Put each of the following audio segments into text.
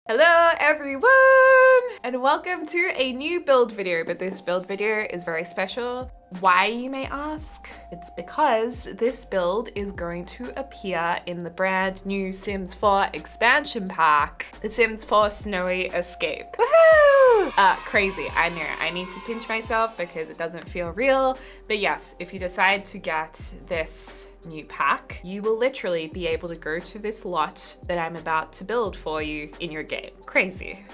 Hello everyone and welcome to a new build video, but this build video is very special. Why, you may ask? It's because this build is going to appear in the brand new Sims 4 expansion pack, The Sims 4 Snowy Escape. Woohoo! Crazy, I know. I need to pinch myself because it doesn't feel real. But yes, if you decide to get this new pack, you will literally be able to go to this lot that I'm about to build for you in your game. Crazy.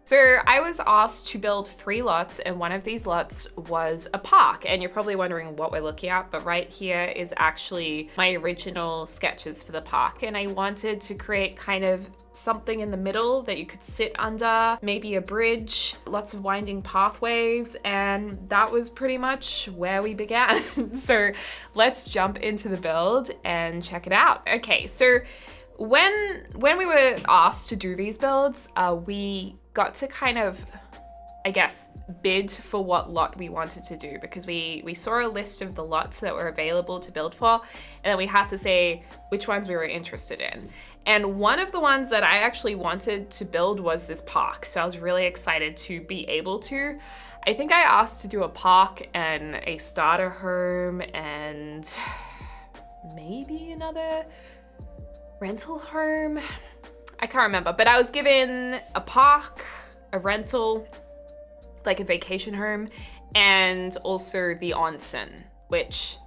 So I was asked to build 3 lots, and one of these lots was a park. And you're probably wondering what we're looking at, but right here is actually my original sketches for the park. And I wanted to create kind of something in the middle that you could sit under, maybe a bridge, lots of winding pathways, and that was pretty much where we began. So let's jump into the build and check it out. Okay, so when we were asked to do these builds, we got to kind of, I guess, bid for what lot we wanted to do, because we saw a list of the lots that were available to build for, and then we had to say which ones we were interested in. And one of the ones that I actually wanted to build was this park, so I was really excited to be able to. I think I asked to do a park and a starter home and maybe another rental home. I can't remember, but I was given a park, a rental, like a vacation home, and also the onsen, which,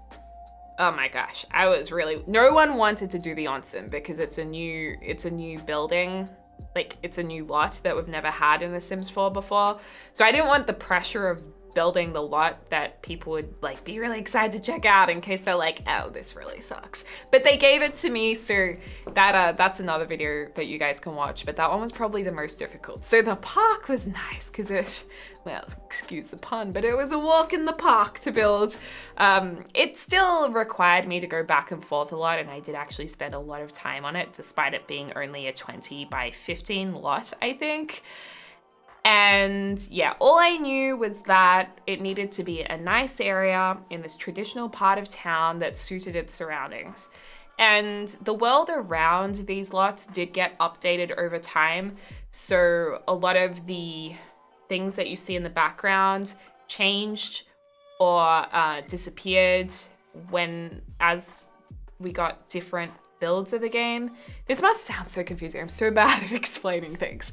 oh my gosh, I was really, no one wanted to do the onsen because it's a new building, like it's a new lot that we've never had in The Sims 4 before. So I didn't want the pressure of building the lot that people would like be really excited to check out in case they're like, oh, this really sucks. But they gave it to me, so that's another video that you guys can watch, but that one was probably the most difficult. So the park was nice because it, well, excuse the pun, but it was a walk in the park to build. It still required me to go back and forth a lot, and I did actually spend a lot of time on it, despite it being only a 20 by 15 lot, I think. And yeah, all I knew was that it needed to be a nice area in this traditional part of town that suited its surroundings. And the world around these lots did get updated over time. So a lot of the things that you see in the background changed or disappeared as we got different builds of the game. This must sound so confusing. I'm so bad at explaining things.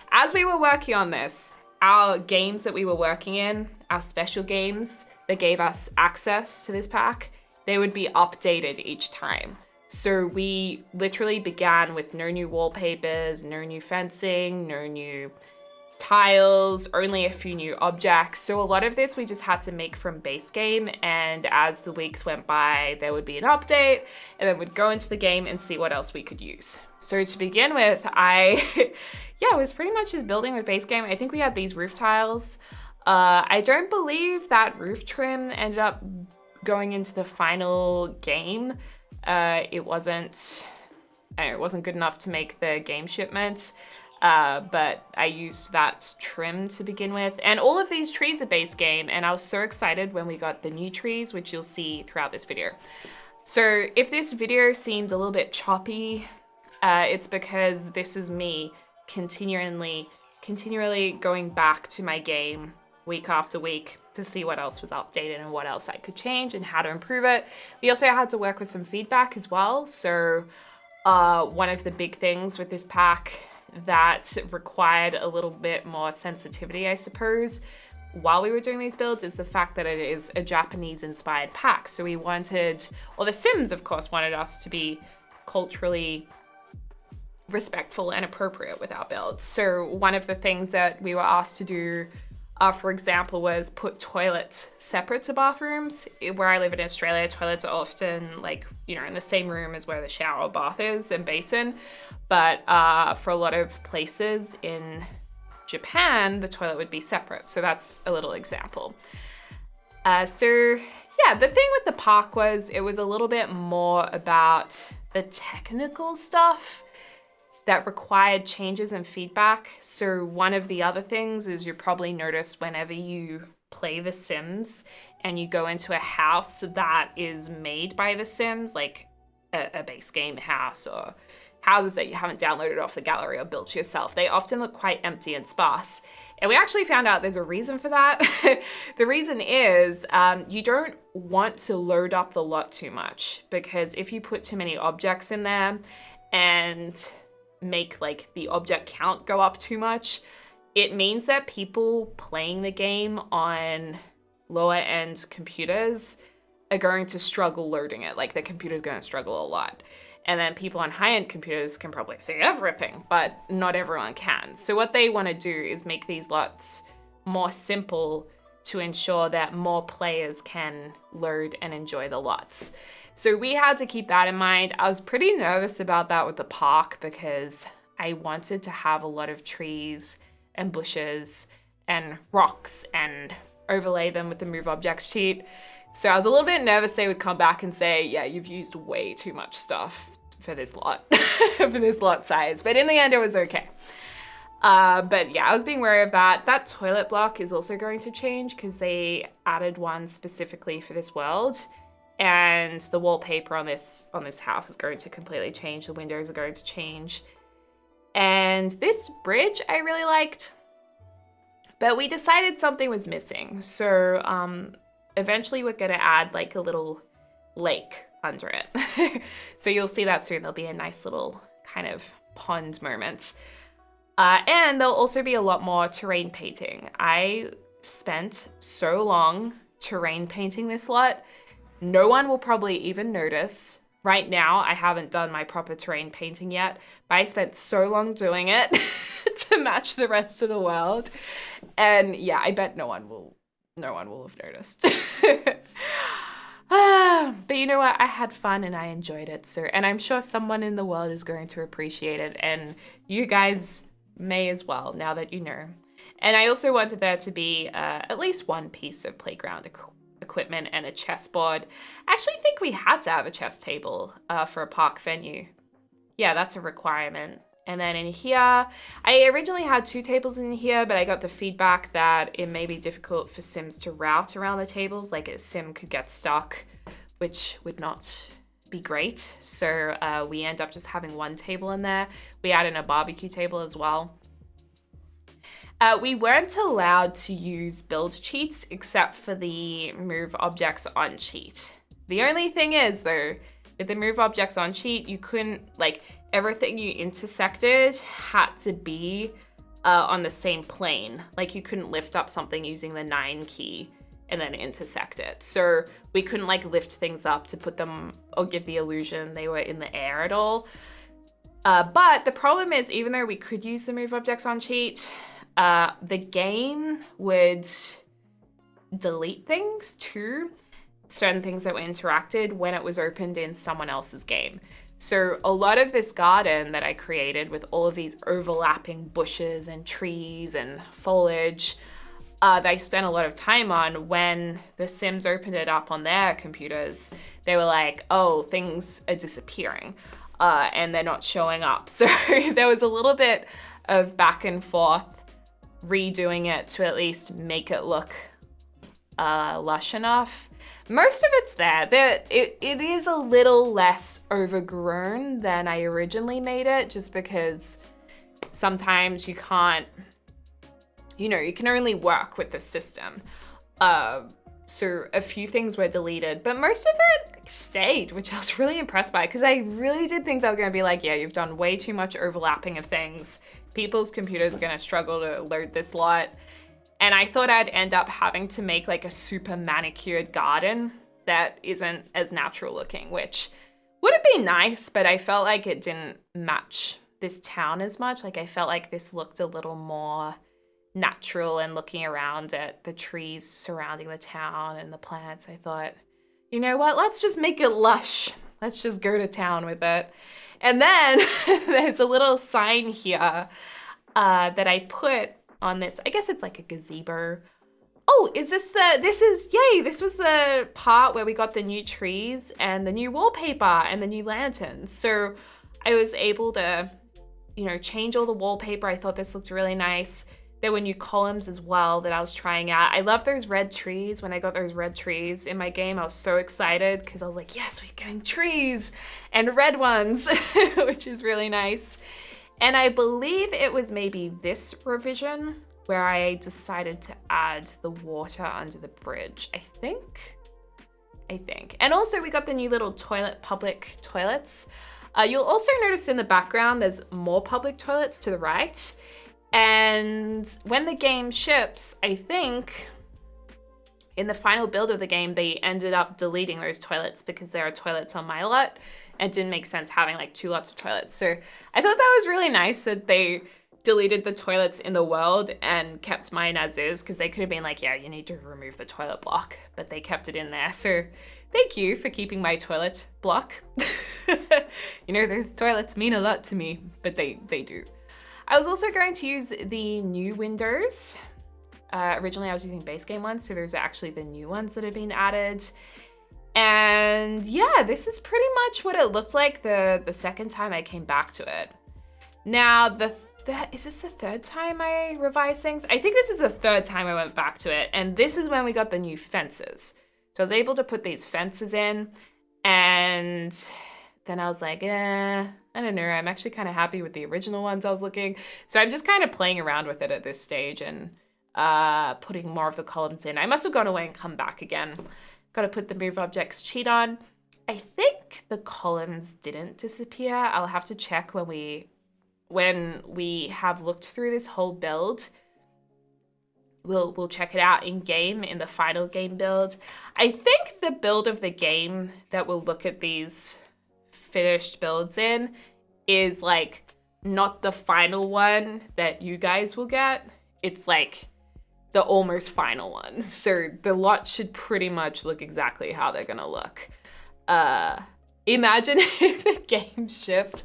As we were working on this, our games that we were working in, our special games that gave us access to this pack, they would be updated each time. So we literally began with no new wallpapers, no new fencing, no new tiles, only a few new objects. So a lot of this we just had to make from base game, and as the weeks went by, there would be an update, and then we'd go into the game and see what else we could use. So to begin with, I was pretty much just building with base game. I think we had these roof tiles. I don't believe that roof trim ended up going into the final game. It wasn't good enough to make the game shipment. But I used that trim to begin with. And all of these trees are base game, and I was so excited when we got the new trees, which you'll see throughout this video. So if this video seemed a little bit choppy, it's because this is me continually going back to my game week after week to see what else was updated and what else I could change and how to improve it. We also had to work with some feedback as well. So one of the big things with this pack that required a little bit more sensitivity, I suppose, while we were doing these builds, is the fact that it is a Japanese-inspired pack. So we wanted, well, the Sims, of course, wanted us to be culturally respectful and appropriate with our builds. So one of the things that we were asked to do, for example, was put toilets separate to bathrooms. Where I live in Australia, toilets are often in the same room as where the shower or bath is and basin. But for a lot of places in Japan, the toilet would be separate. So that's a little example. The thing with the park was it was a little bit more about the technical stuff that required changes and feedback. So one of the other things is you probably notice whenever you play The Sims and you go into a house that is made by The Sims, like a base game house or houses that you haven't downloaded off the gallery or built yourself, they often look quite empty and sparse. And we actually found out there's a reason for that. The reason is you don't want to load up the lot too much, because if you put too many objects in there and make like the object count go up too much, it means that people playing the game on lower end computers are going to struggle loading it. Like the computer's going to struggle a lot. And then people on high-end computers can probably see everything, but not everyone can. So what they want to do is make these lots more simple to ensure that more players can load and enjoy the lots. So we had to keep that in mind. I was pretty nervous about that with the park because I wanted to have a lot of trees and bushes and rocks and overlay them with the move objects cheat. So I was a little bit nervous they would come back and say, yeah, you've used way too much stuff for this lot, for this lot size. But in the end, it was okay. But yeah, I was being wary of that. That toilet block is also going to change because they added one specifically for this world. And the wallpaper on this house is going to completely change. The windows are going to change. And this bridge I really liked, but we decided something was missing. So eventually we're gonna add like a little lake under it. So you'll see that soon. There'll be a nice little kind of pond moment. And there'll also be a lot more terrain painting. I spent so long terrain painting this lot. No one will probably even notice. Right now, I haven't done my proper terrain painting yet, but I spent so long doing it to match the rest of the world. And yeah, I bet no one will have noticed. But you know what? I had fun and I enjoyed it. And I'm sure someone in the world is going to appreciate it, and you guys may as well, now that you know. And I also wanted there to be at least one piece of playground equipment and a chessboard. I actually think we had to have a chess table for a park venue. Yeah, that's a requirement. And then in here, I originally had 2 tables in here, but I got the feedback that it may be difficult for Sims to route around the tables. Like a Sim could get stuck, which would not be great. So we end up just having 1 table in there. We add in a barbecue table as well. We weren't allowed to use build cheats except for the move objects on cheat. The only thing is though, with the move objects on cheat, you couldn't, like, everything you intersected had to be on the same plane. Like you couldn't lift up something using the 9 key and then intersect it. So we couldn't like lift things up to put them or give the illusion they were in the air at all. But the problem is, even though we could use the move objects on cheat, the game would delete things too, certain things that were interacted when it was opened in someone else's game. So a lot of this garden that I created with all of these overlapping bushes and trees and foliage that I spent a lot of time on, when the Sims opened it up on their computers, they were like, oh, things are disappearing and they're not showing up. So there was a little bit of back and forth redoing it to at least make it look lush enough. Most of it's there. It is a little less overgrown than I originally made it, just because sometimes you can't, you can only work with the system. So a few things were deleted, but most of it stayed, which I was really impressed by, because I really did think they were going to be like, yeah, you've done way too much overlapping of things. People's computers are going to struggle to load this lot. And I thought I'd end up having to make like a super manicured garden that isn't as natural looking, which would have been nice, but I felt like it didn't match this town as much. Like I felt like this looked a little more natural, and looking around at the trees surrounding the town and the plants, I thought, you know what, let's just make it lush. Let's just go to town with it. And then there's a little sign here that I put on this. I guess it's like a gazebo. Oh, this was the part where we got the new trees and the new wallpaper and the new lanterns. So I was able to, change all the wallpaper. I thought this looked really nice. There were new columns as well that I was trying out. I love those red trees. When I got those red trees in my game, I was so excited because I was like, yes, we're getting trees and red ones, which is really nice. And I believe it was maybe this revision where I decided to add the water under the bridge, I think. And also we got the new little public toilets. You'll also notice in the background, there's more public toilets to the right. And when the game ships, I think in the final build of the game, they ended up deleting those toilets because there are toilets on my lot and it didn't make sense having like 2 lots of toilets. So I thought that was really nice that they deleted the toilets in the world and kept mine as is, because they could have been like, yeah, you need to remove the toilet block, but they kept it in there. So thank you for keeping my toilet block. You know, those toilets mean a lot to me, but they do. I was also going to use the new windows. Originally I was using base game ones, so there's actually the new ones that have been added. And yeah, this is pretty much what it looked like the second time I came back to it. Now, is this the third time I revised things? I think this is the third time I went back to it, and this is when we got the new fences. So I was able to put these fences in, and then I was like, I don't know, I'm actually kind of happy with the original ones I was looking. So I'm just kind of playing around with it at this stage and putting more of the columns in. I must have gone away and come back again. Got to put the move objects cheat on. I think the columns didn't disappear. I'll have to check when we have looked through this whole build. We'll check it out in game, in the final game build. I think the build of the game that we'll look at these finished builds in is like not the final one that you guys will get. It's like the almost final one. So the lot should pretty much look exactly how they're gonna look. Imagine if the game shipped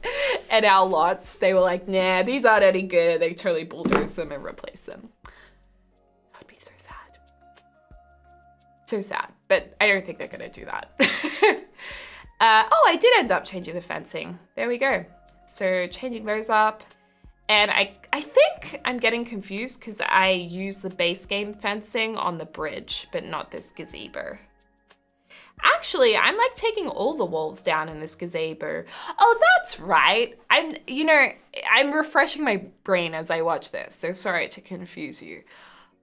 and our lots, they were like, nah, these aren't any good, and they totally bulldoze them and replace them. That would be so sad. So sad, but I don't think they're gonna do that. Oh, I did end up changing the fencing. There we go. So changing those up. And I think I'm getting confused because I use the base game fencing on the bridge, but not this gazebo. Actually, I'm like taking all the walls down in this gazebo. Oh, that's right. I'm refreshing my brain as I watch this, so sorry to confuse you.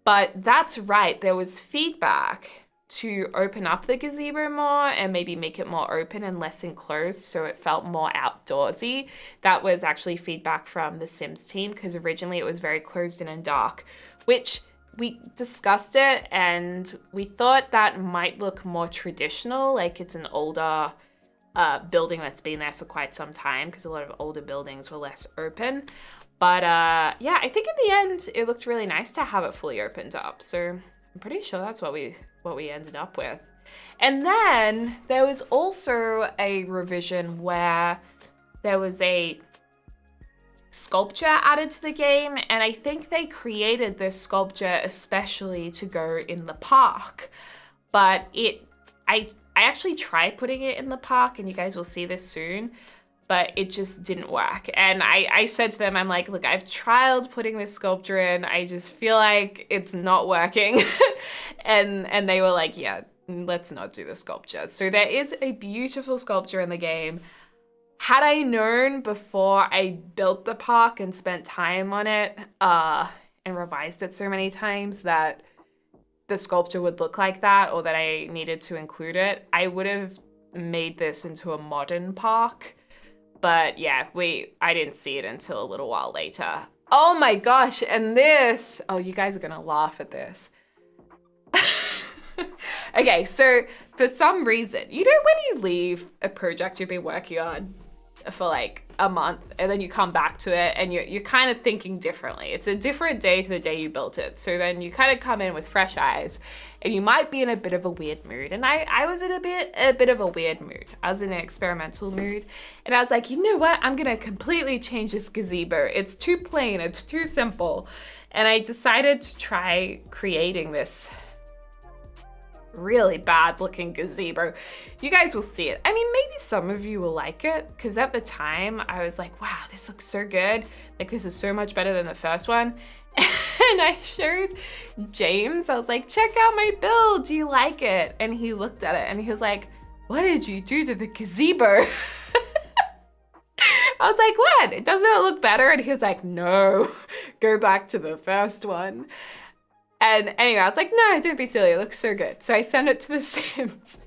But that's right, there was feedback to open up the gazebo more and maybe make it more open and less enclosed so it felt more outdoorsy. That was actually feedback from the Sims team, because originally it was very closed in and dark, which we discussed it and we thought that might look more traditional, like it's an older building that's been there for quite some time, because a lot of older buildings were less open. But yeah, I think in the end it looked really nice to have it fully opened up. So I'm pretty sure that's what we ended up with. And then there was also a revision where there was a sculpture added to the game, and I think they created this sculpture especially to go in the park. But I actually tried putting it in the park, and you guys will see this soon, but it just didn't work. And I said to them, I'm like, look, I've tried putting this sculpture in, I just feel like it's not working. and they were like, yeah, let's not do the sculpture. So there is a beautiful sculpture in the game. Had I known before I built the park and spent time on it and revised it so many times that the sculpture would look like that, or that I needed to include it, I would have made this into a modern park. But yeah, I didn't see it until a little while later. Oh my gosh, and this, oh, you guys are gonna laugh at this. Okay, so for some reason, you know when you leave a project you've been working on for like a month and then you come back to it and you're kind of thinking differently. It's a different day to the day you built it. So then you kind of come in with fresh eyes and you might be in a bit of a weird mood. And I was in a bit of a weird mood. I was in an experimental mood and I was like, you know what? I'm gonna completely change this gazebo. It's too plain, it's too simple. And I decided to try creating this really bad looking gazebo. You guys will see it. I mean, maybe some of you will like it, because at the time I was like, wow, this looks so good. Like, this is so much better than the first one. And I showed James, I was like, check out my build, do you like it? And he looked at it and he was like, what did you do to the gazebo? I was like, what? Doesn't it look better? And he was like, no, go back to the first one. And anyway, I was like, no, don't be silly. It looks so good. So I sent it to the Sims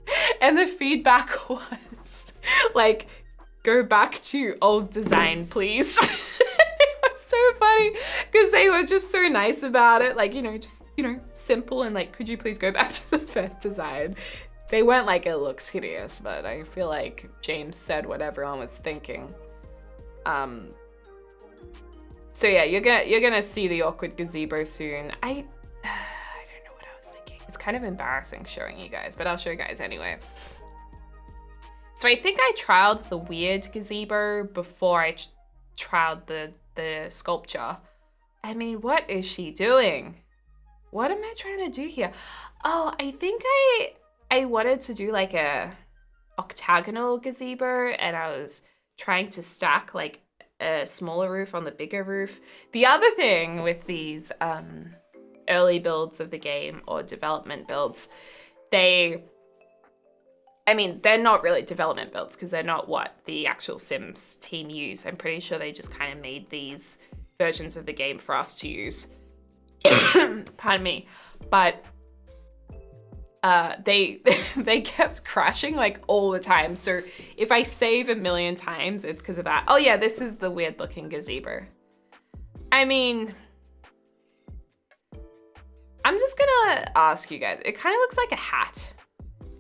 and the feedback was like, go back to old design, please. It was so funny because they were just so nice about it. Like, just, simple and like, could you please go back to the first design? They weren't like, it looks hideous, but I feel like James said what everyone was thinking. So yeah, you're gonna see the awkward gazebo soon. I don't know what I was thinking. It's kind of embarrassing showing you guys, but I'll show you guys anyway. So I think I trialed the weird gazebo before I trialed the sculpture. I mean, what is she doing? What am I trying to do here? Oh, I think I wanted to do like a octagonal gazebo, and I was trying to stack like a smaller roof on the bigger roof. The other thing with these early builds of the game or development builds, they're not really development builds because they're not what the actual Sims team use. I'm pretty sure they just kind of made these versions of the game for us to use. Pardon me. But they kept crashing like all the time. So if I save a million times, it's because of that. Oh yeah, this is the weird looking gazebo. I mean, I'm just gonna ask you guys, it kind of looks like a hat.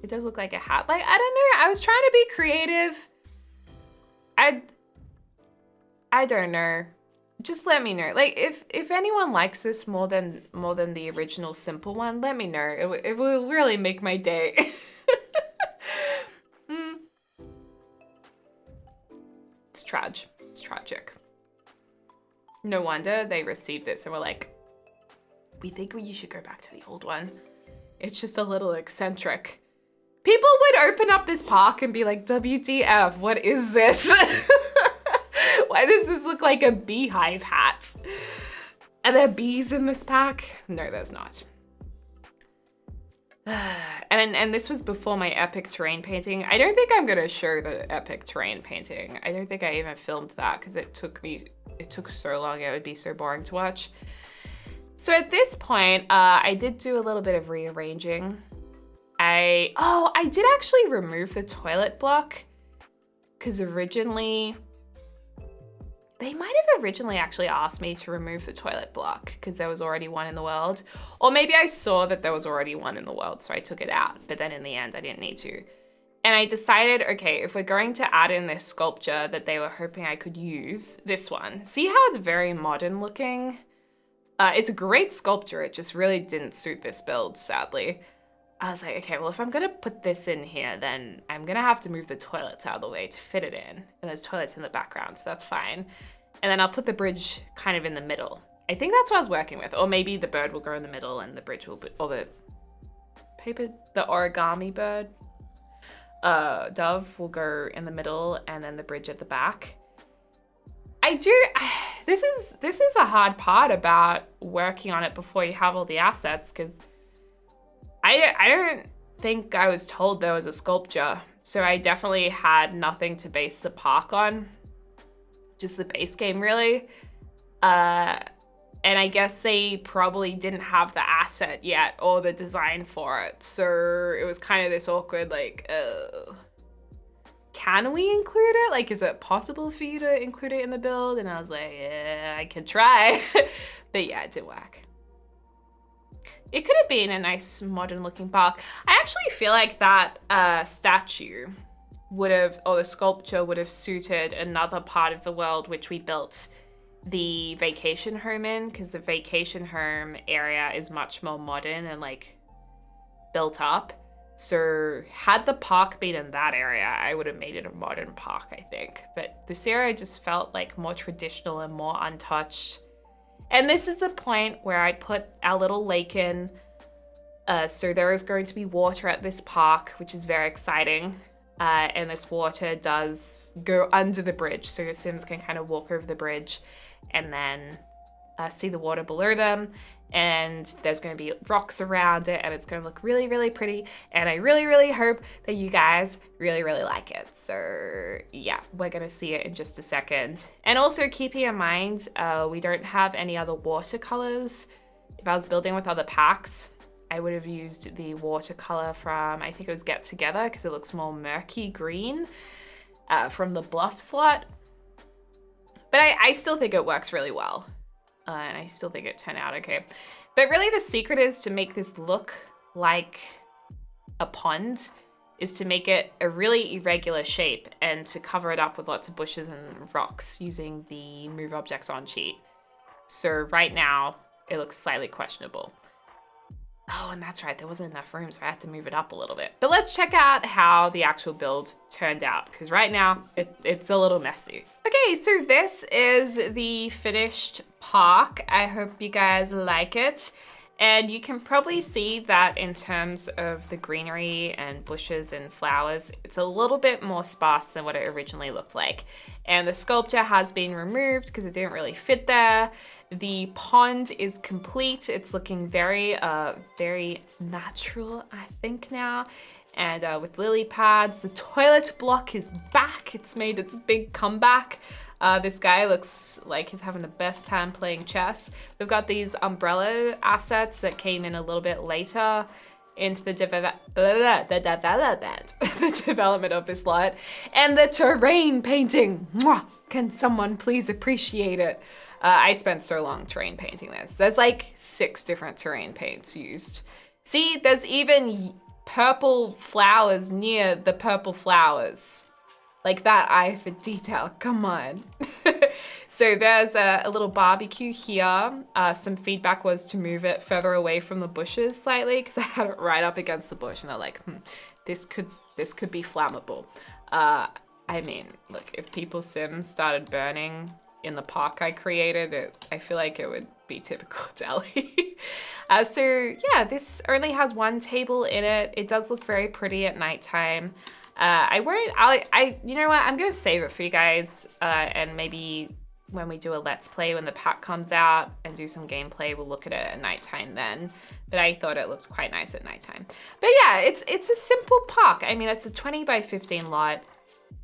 It does look like a hat. Like, I don't know, I was trying to be creative. I don't know. Just let me know. Like, if anyone likes this more than the original simple one, let me know. It will really make my day. It's tragic. No wonder they received this and were like, we think you should go back to the old one. It's just a little eccentric. People would open up this park and be like, WTF, what is this? Why does this look like a beehive hat? Are there bees in this pack? No, there's not. And this was before my epic terrain painting. I don't think I'm gonna show the epic terrain painting. I don't think I even filmed that because it took so long, it would be so boring to watch. So at this point, I did do a little bit of rearranging. I did actually remove the toilet block because originally, they might have originally actually asked me to remove the toilet block because there was already one in the world. Or maybe I saw that there was already one in the world, so I took it out. But then in the end, I didn't need to. And I decided, okay, if we're going to add in this sculpture that they were hoping I could use, this one. See how it's very modern looking? It's a great sculpture. It just really didn't suit this build, sadly. I was like, okay, well, if I'm gonna put this in here, then I'm gonna have to move the toilets out of the way to fit it in. And there's toilets in the background, so that's fine. And then I'll put the bridge kind of in the middle. I think that's what I was working with. Or maybe the bird will go in the middle and the bridge will be, or the origami bird, dove will go in the middle and then the bridge at the back. This is a hard part about working on it before you have all the assets, because I don't think I was told there was a sculpture. So I definitely had nothing to base the park on. Just the base game, really. And I guess they probably didn't have the asset yet or the design for it. So it was kind of this awkward, like, can we include it? Like, is it possible for you to include it in the build? And I was like, yeah, I could try. But yeah, it didn't work. It could have been a nice modern looking park. I actually feel like that statue would have, or the sculpture would have suited another part of the world which we built the vacation home in, because the vacation home area is much more modern and like built up. So had the park been in that area, I would have made it a modern park, I think. But this area just felt like more traditional and more untouched. And this is the point where I put our little lake in. So there is going to be water at this park, which is very exciting. And this water does go under the bridge, so your Sims can kind of walk over the bridge and then see the water below them. And there's going to be rocks around it, and it's going to look really, really pretty. And I really, really hope that you guys really, really like it. So yeah, we're going to see it in just a second. And also keeping in mind, we don't have any other watercolors. If I was building with other packs, I would have used the watercolor from, I think it was Get Together, because it looks more murky green from the Bluff slot. But I still think it works really well. And I still think it turned out okay. But really the secret is to make this look like a pond, is to make it a really irregular shape and to cover it up with lots of bushes and rocks using the Move Objects On cheat. So right now it looks slightly questionable. Oh, and that's right, there wasn't enough room, so I had to move it up a little bit. But let's check out how the actual build turned out, because right now it's a little messy. Okay, so this is the finished park. I hope you guys like it. And you can probably see that in terms of the greenery and bushes and flowers, it's a little bit more sparse than what it originally looked like. And the sculpture has been removed because it didn't really fit there. The pond is complete. It's looking very, very natural, I think now. And with lily pads, the toilet block is back. It's made its big comeback. This guy looks like he's having the best time playing chess. We've got these umbrella assets that came in a little bit later into the development of this lot. And the terrain painting. Mwah! Can someone please appreciate it? I spent so long terrain painting this. There's like 6 different terrain paints used. See, there's even purple flowers near the purple flowers. Like that eye for detail, come on. So there's a little barbecue here. Some feedback was to move it further away from the bushes slightly because I had it right up against the bush and they're like, this could be flammable. I mean, look, if people's Sims started burning in the park I created, I feel like it would be typical Deli. So yeah, this only has 1 table in it. It does look very pretty at nighttime. You know what, I'm gonna save it for you guys, and maybe when we do a let's play when the pack comes out and do some gameplay, we'll look at it at nighttime then. But I thought it looks quite nice at nighttime. But yeah, it's a simple park. I mean, it's a 20 by 15 lot.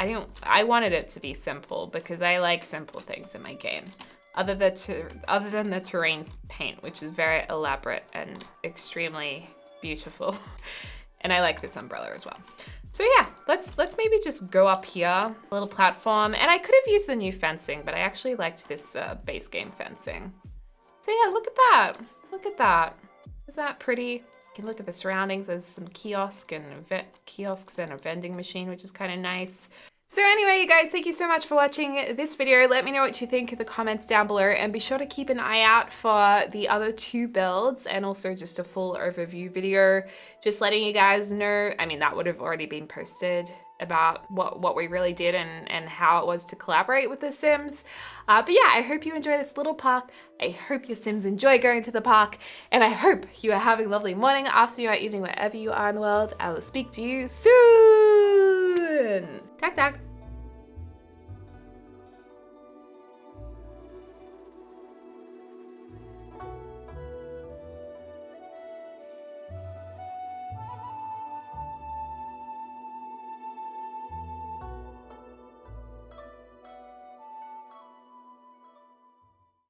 I wanted it to be simple because I like simple things in my game. Other than the terrain paint, which is very elaborate and extremely beautiful. And I like this umbrella as well. So yeah, let's maybe just go up here, a little platform. And I could have used the new fencing, but I actually liked this base game fencing. So yeah, look at that. Look at that. Isn't that pretty? You can look at the surroundings. There's some kiosks and a vending machine, which is kind of nice. So anyway, you guys, thank you so much for watching this video. Let me know what you think in the comments down below, and be sure to keep an eye out for the other 2 builds and also just a full overview video, just letting you guys know. I mean, that would have already been posted about what we really did and how it was to collaborate with the Sims. But yeah, I hope you enjoy this little park. I hope your Sims enjoy going to the park, and I hope you are having a lovely morning, afternoon, or evening, wherever you are in the world. I will speak to you soon. Tack tack.